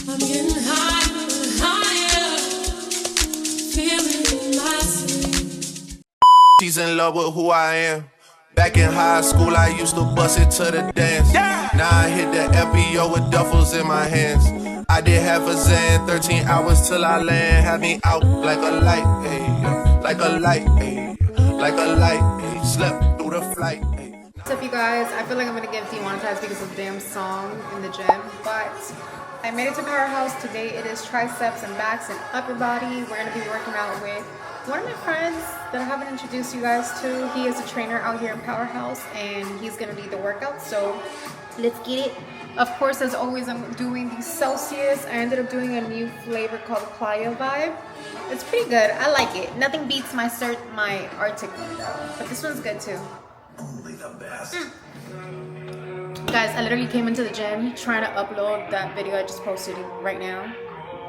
I'm getting higher, feeling my sleep. She's in love with who I am. Back in high school, I used to bust it to the dance. Now I hit the FBO with duffels in my hands. I did half a Zan, 13 hours till I land. Had me out like a light, ayy, like a light, ayy, like a light, ayy. Slept through the flight, ayy. What's up, you guys? I feel like I'm gonna get demonetized because of the damn song in the gym, but I made it to Powerhouse. Today it is triceps and backs and upper body. We're gonna be working out with one of my friends that I haven't introduced you guys to. He is a trainer out here in Powerhouse and he's gonna lead the workout, so let's get it. Of course, as always, I'm doing the Celsius. I ended up doing a new flavor called Playa Vibe. It's pretty good. I like it. Nothing beats my Arctic one though, but this one's good too. Only the best. Guys, I literally came into the gym trying to upload that video I just posted right now,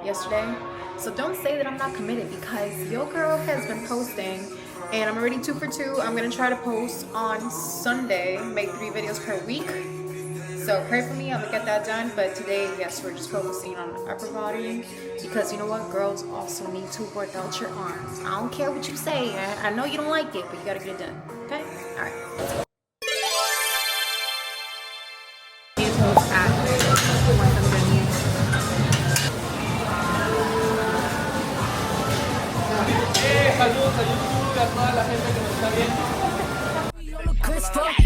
yesterday. So don't say that I'm not committed, because your girl has been posting and I'm already 2 for 2. I'm gonna try to post on Sunday, make 3 videos per week. So pray for me, I'm gonna get that done. But today, yes, we're just focusing on upper body, because you know what, girls also need to work out your arms. I don't care what you say. I know you don't like it, but you gotta get it done. Okay? All right. Let's go. Saludos a YouTube, a toda la gente que nos está viendo.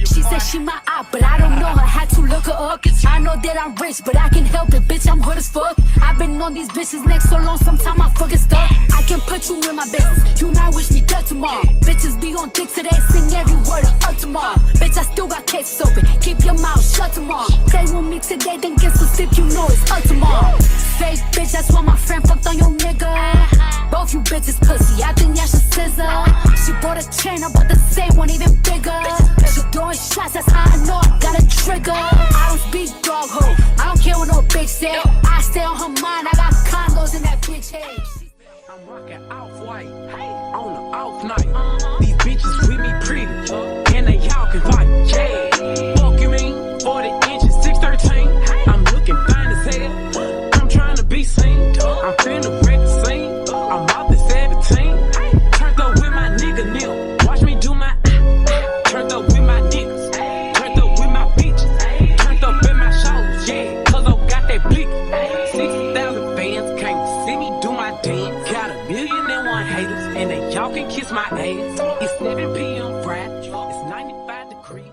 She said she my eye, but I don't know her. Had to look her up. I know that I'm rich, but I can help it. Bitch, I'm good as fuck. I've been on these bitches' necks so long, sometimes I fucking stuck. I can put you in my business. You might wish me dead tomorrow. Bitches be on dick today, sing every word of up tomorrow. Bitch, I still got cases open. Keep your mouth shut tomorrow. Play with me today, then get some sleep. You know it's up tomorrow. Fake bitch, that's why my friend fucked on your nigga. Both you bitches pussy, I think y'all should scissor. She bought a chain, I bought the same one, even bigger. She throwing shots, that's how I know I got a trigger. I don't speak dog hoe, I don't care what no bitch say. I stay on her mind, I got condos in that bitch head. I'm rocking off-white, on the off night. These bitches with me pretty, and they all can fight, yeah. Fuck you mean, 40 inches, 613. I'm looking fine as hell, I'm trying to be seen. I'm finna wreck the scene, I'm out the 17. Turned up with my nigga Neil, watch me do my turned up with my niggas, turned up with my bitches, turned up in my shows, yeah, cause I got that blick. 60,000 fans can't see me do my dance. Got 1,000,001 haters, and they y'all can kiss my ass. It's 7 p.m. Friday, it's 95 degrees.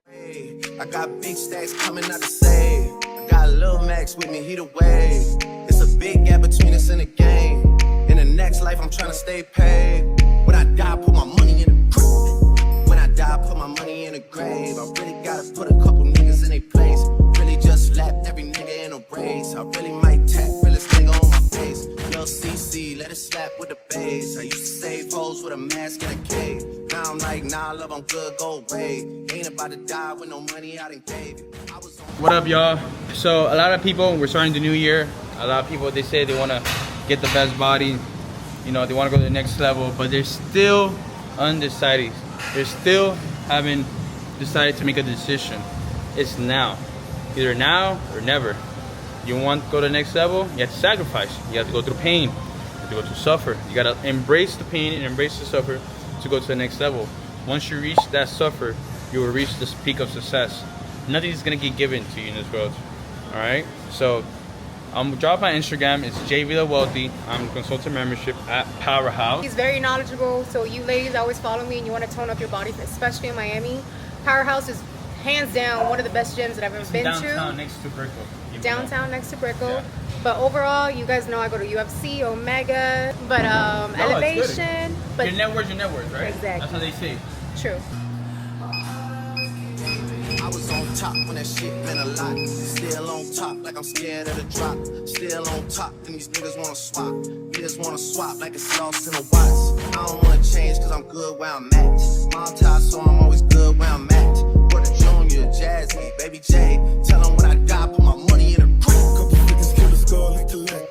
Hey, I got big stacks coming out to save. I got Lil Max with me, he the wave. It's a big gap between us in the game. In the next life, I'm trying to stay paid. When I die, put my money in the grave. When I die, put my money in the grave. I really gotta put a couple niggas in their place. Really just slapped every nigga in a race. I really might tap realest nigga on my face. Lil CC, let it slap with the bass. I used to save hoes with a mask in a cave. Now I'm like, nah, love, I'm good, go away. Ain't about to die with no money I done gave you. What up, y'all? So a lot of people, we're starting the new year. A lot of people, they say they want to get the best body. You know, they want to go to the next level, but they're still undecided. They still haven't decided to make a decision. It's now. Either now or never. You want to go to the next level, you have to sacrifice. You have to go through pain. You have to go through suffer. You got to embrace the pain and embrace the suffer to go to the next level. Once you reach that suffer, you will reach this peak of success. Nothing is going to get given to you in this world. Alright? So, drop my Instagram. It's JVilaWealthy. I'm a consultant membership at Powerhouse. He's very knowledgeable, so you ladies always follow me and you want to tone up your body, especially in Miami. Powerhouse is hands down one of the best gyms that I've ever been downtown to. next to Brickell. Downtown next to Brickell. Yeah. But overall, you guys know I go to UFC, Omega, but Elevation. But your network's your network, right? Exactly. That's how they say. True. I was on top when that shit meant a lot. Still on top like I'm scared of the drop. Still on top and these niggas wanna swap. Niggas wanna swap like it's lost in a watch. I don't wanna change cause I'm good where I'm at. Montage so I'm always good where I'm at. Porter Jr., Jazzy, Baby J. Tell them when I die, put my money in a crib. Couple niggas kill the skull and collect.